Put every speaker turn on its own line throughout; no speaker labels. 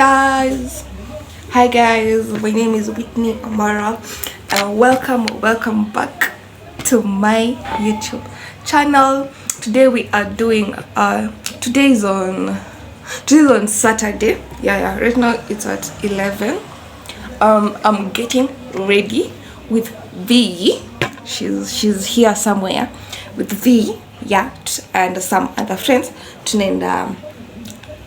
guys. Hi guys, my name is Whitney Amara and welcome back to my YouTube channel. Today we are doing today is on Saturday. Yeah, right now it's at 11. I'm getting ready with V. She's here somewhere with V, yeah, and some other friends to name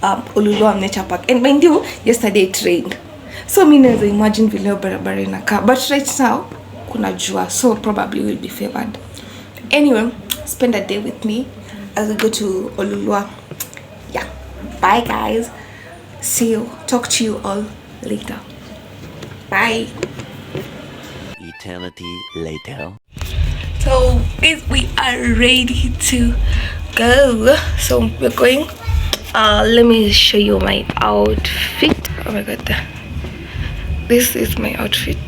Oloolua Nature Park. And mind you, yesterday it rained, so me never imagine vile barabara inakaa, but right now kuna jua, so probably will be favored. Anyway, spend a day with me as I go to Oloolua. Yeah, bye guys, see you, talk to you all later. Bye.
Eternity later.
So guys, we are ready to go. So we're going. Let me show you my outfit. Oh my god, this is my outfit.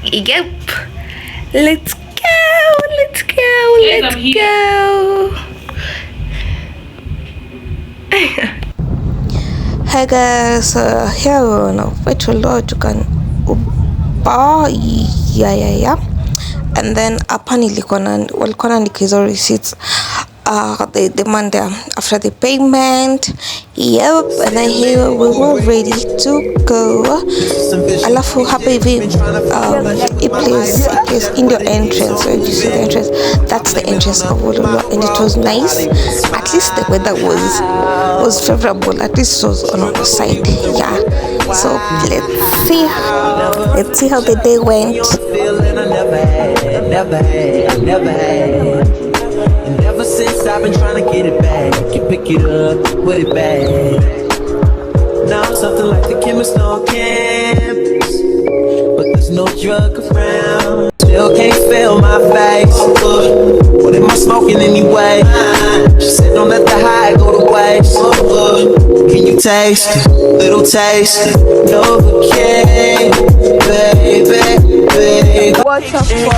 Yep, let's go. Hey guys, here we're on a virtual lodge. You can yeah, and then hapa walikuwa naandika hizo receipts they demand after the payment. Yep, and then here we were ready to go. Alafu hapa hivi it plays in the entrance. So you see the entrance, that's the entrance of Oloolua, and it was nice. At least the weather was favorable. At least it was on our side. Yeah, so let's see how the day went.
And ever since I've been trying to get it back, you pick it up, put it back. Now I'm something like the chemist on campus, but there's no drug around. Still can't feel my face. What am I smoking anyway? She said don't let the high go to waste. Can you taste it? Little taste it. Novocaine, baby.
What's up for?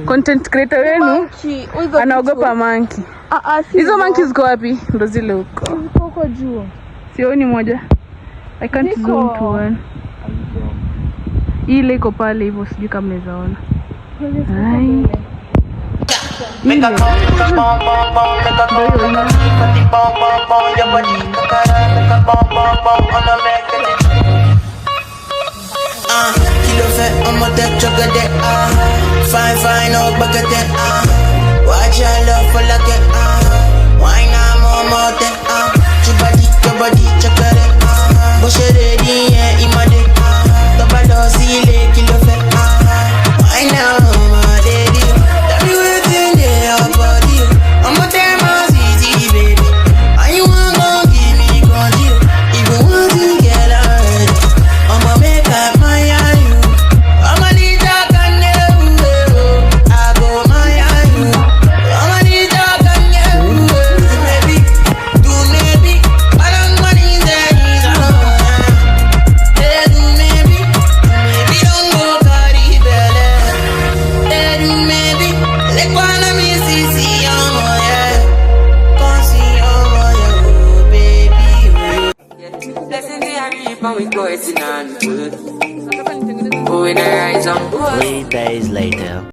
Content creator wenu anaogopa monkey. Hizo monkey ziko wapi? Ndo zile huko juu. Sioni moja. I can't zoom to one. Ile iko pale hivyo, sijui kama mnaweza ona. Hai. Make a bomb,
kilo fat on my deck, jugger that fine, oh bugger that watch your love for like it why not more that your body, jugger that push it ready, yeah, in my dick top of the ceiling, kilo fat why now, my daddy tell me what's in your body, I'm a damn easy, baby, why you wanna give me control, even once you get already, I'ma make up my
we going on. 3 days later.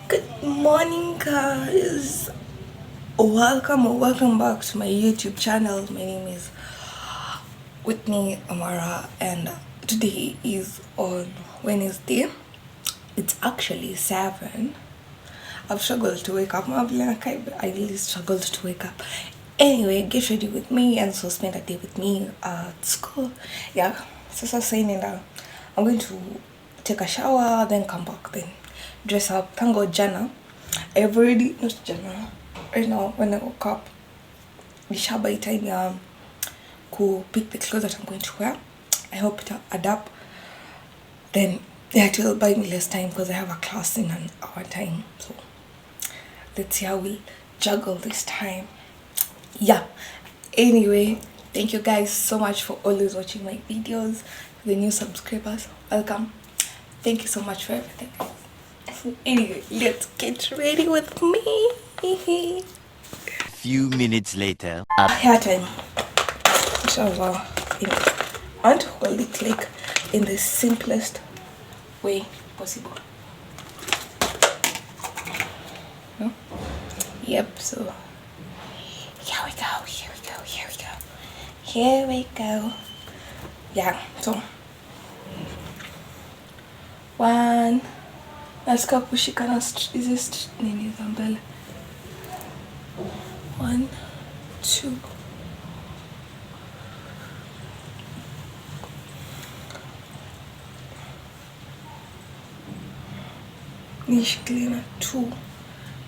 Good morning, guys. Welcome or welcome back to my YouTube channel. My name is Whitney Amara, and today is on Wednesday. It's actually 7. I've struggled to wake up. I really struggled to wake up. Anyway, get ready with me and so spend a day with me at school. Yeah, so saying that I'm going to take a shower, then come back, then dress up. Thank God Jana, I've already, not Jana, right now when I woke up, the shower time to pick the clothes that I'm going to wear. I hope it'll adapt. Then it will buy me less time because I have a class in an hour time. So let's see how we juggle this time. Yeah, anyway, thank you guys so much for always watching my videos. The new subscribers, welcome. Thank you so much for everything. Anyway, let's get ready with me.
Few minutes later.
Hair time. Inshallah, I want to hold it like in the simplest way possible. No? Yep, so here we go. Yeah, so one, let's go kushikana is nini za mbele. 1, 2, nishikilie na 2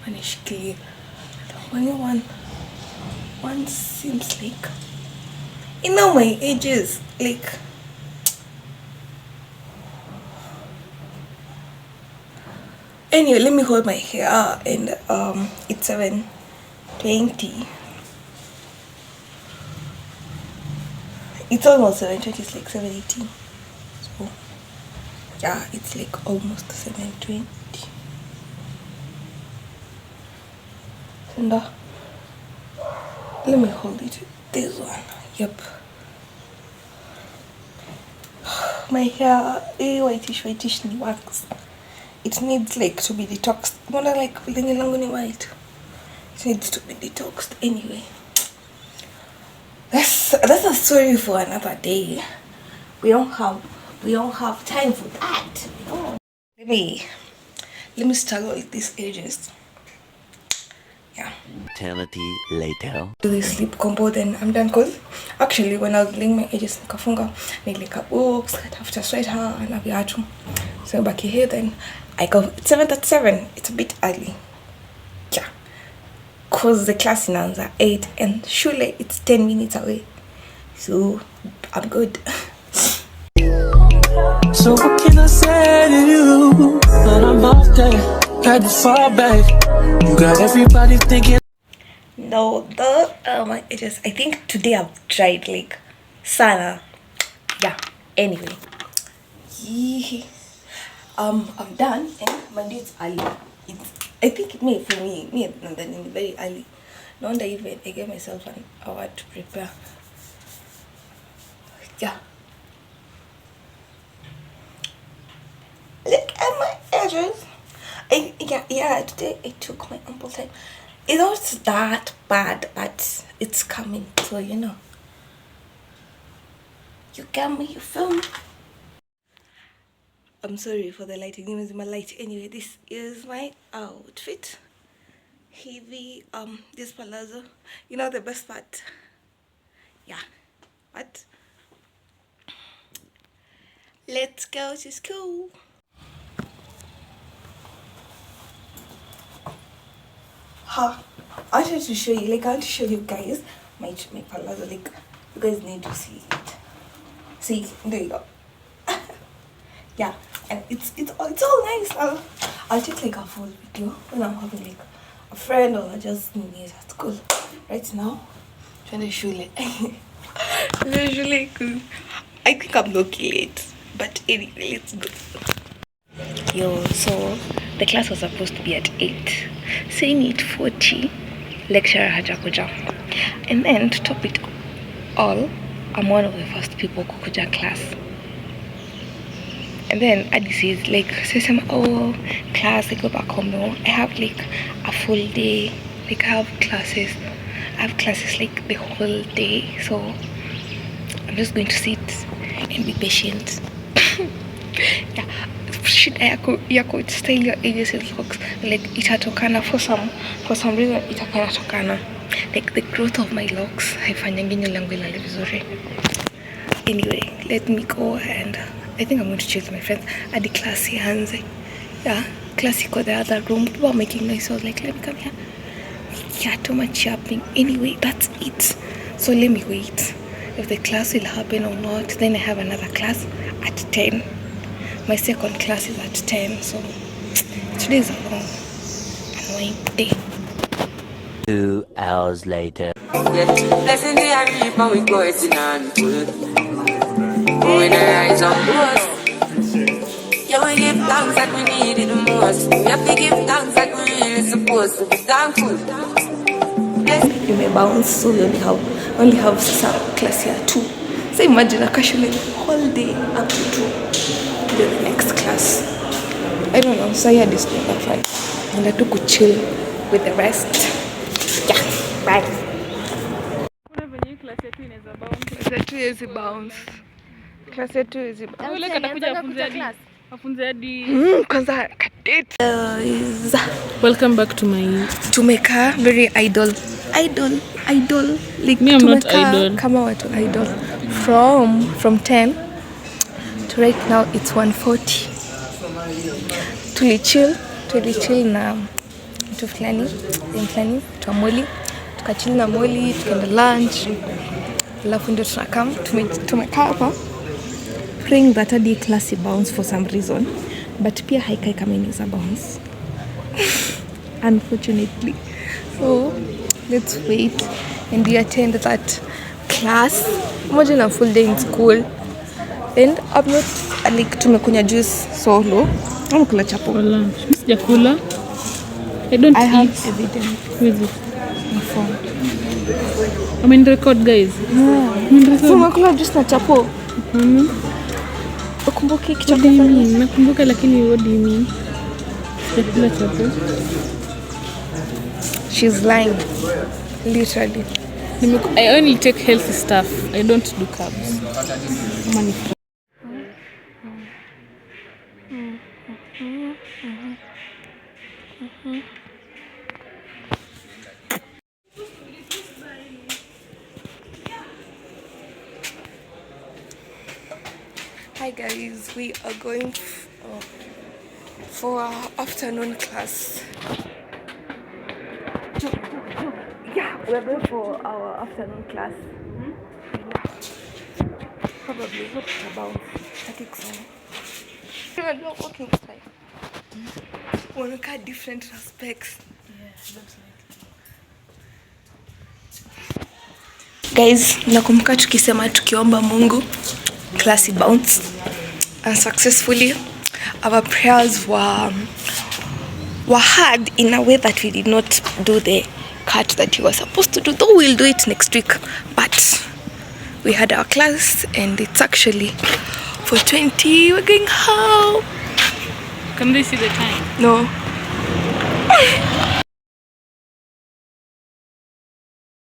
manishikilie. Only one seems like, you know, my ages like anyway. Let me hold my hair, and it's 7:20. It's almost 7:20. It's like 7:18. So yeah, it's like almost 7:20. And let me hold it. This one. Yep. My hair, whitish ni wax. It needs like to be detoxed. More like feeling long and white. It needs to be detoxed anyway. That's a story for another day. We don't have time for that. No. Let me struggle with these edges. Yeah.
Eternity later.
Do the sleep combo, then I'm done. Cause actually when I was laying my edges nikafunga, nilika books, after sweater na viatu. So back here then I go. It's 7:37. It's a bit early. Yeah. Cause the class inaanza 8 and shule it's 10 minutes away. So I'm good.
So what can I say to you? But I'm off there, got to fall back. You got everybody thinking.
No, my edges. I think today I've tried like sana. Yeah. Anyway, I'm done, and Monday it's early. I think for me, and then in very early. No wonder even I gave myself an hour to prepare. Yeah. Look at my edges. Today I took my ample time. It's not that bad, but it's coming. So you know. You get me, you feel me? I'm sorry for the lighting. It was my light. Anyway, this is my outfit. Heavy this palazzo. You know the best part? Yeah. But let's go to school. I wanted to show you, like I want to show you guys my palazzo. Like you guys need to see it. See, there you go. Yeah, and it's all nice. I'll take like a full video when I'm having like a friend or just me at school. Right now, trying to show like usually I think I'm looking late, but anyway, let's go. Yo, so the class was supposed to be at 8. Saying 8:40, lecturer hajakuja. And then to top it all, I'm one of the first people kukuja class. And then Adi says like, class, I go back home now. I have like a full day Like I have classes like the whole day, so I'm just going to sit and be patient. Yeah, shida yako style your agency looks like itatokana for some reason itakana like the growth of my locks haifanyangi nywele yangu ilale vizuri. Anyway, let me go, and I think I'm going to chill with my friends at the class ianze. Yeah, class iko the other room. People are making noise, so I was like, let me come here. Yeah, too much yapping. Anyway, that's it. So let me wait. If the class will happen or not, then I have another class at 10. My second class is at 10, so today is a long annoying day.
2 hours later.
Blessing the reap and we go it in and full. When I rise on board, yeah, we give thanks that we need it the most. We have to give thanks that we really supposed to be thankful.
You may bounce, so we only have some class here 2. So imagine a casual whole day up to 2 to the next class. I don't know, so yeah, this thing that's right. And I took to chill with the rest. Yeah, bye. Class 2 is a bounce. Class 2 is a bounce.
Welcome back to my
Tumeka very idle. Like
me, I'm not idle.
Kama watu idle. From 10 to right now it's 1:40. Tulichill na mtu fulani tuamoli, tukachill na moli, tukaenda lunch, alafu ndio tunakam tumekaa hapa praying that the class bounce for some reason, but pia haikai kama inaweza bounce unfortunately. So let's wait and we attend that class. Imagine a full day in school, and I'm not like tumekunya juice solo. I'm kula chapo.
Sijakula. I don't eat.
Have evidence
with it.
my phone.
I mean record, guys.
Yeah. So makula juice na chapo. Ukumbuki kichapo?
Nakumbuka, lakini what do you mean? Sijakula chapo.
She's lying. Literally.
I only take healthy stuff. I don't do carbs. Money.
Hi guys, we are going for our afternoon class. Yeah, we're going for our afternoon class. Probably hope about not walking style. We look at different aspects. Guys, nakumbuka tukisema tukiomba Mungu class bounce, and successfully our prayers were heard in a way that we did not do the cut that we were supposed to do, though we'll do it next week. But we had our class and it's actually 4:20. We're going home.
Can they see the time?
No.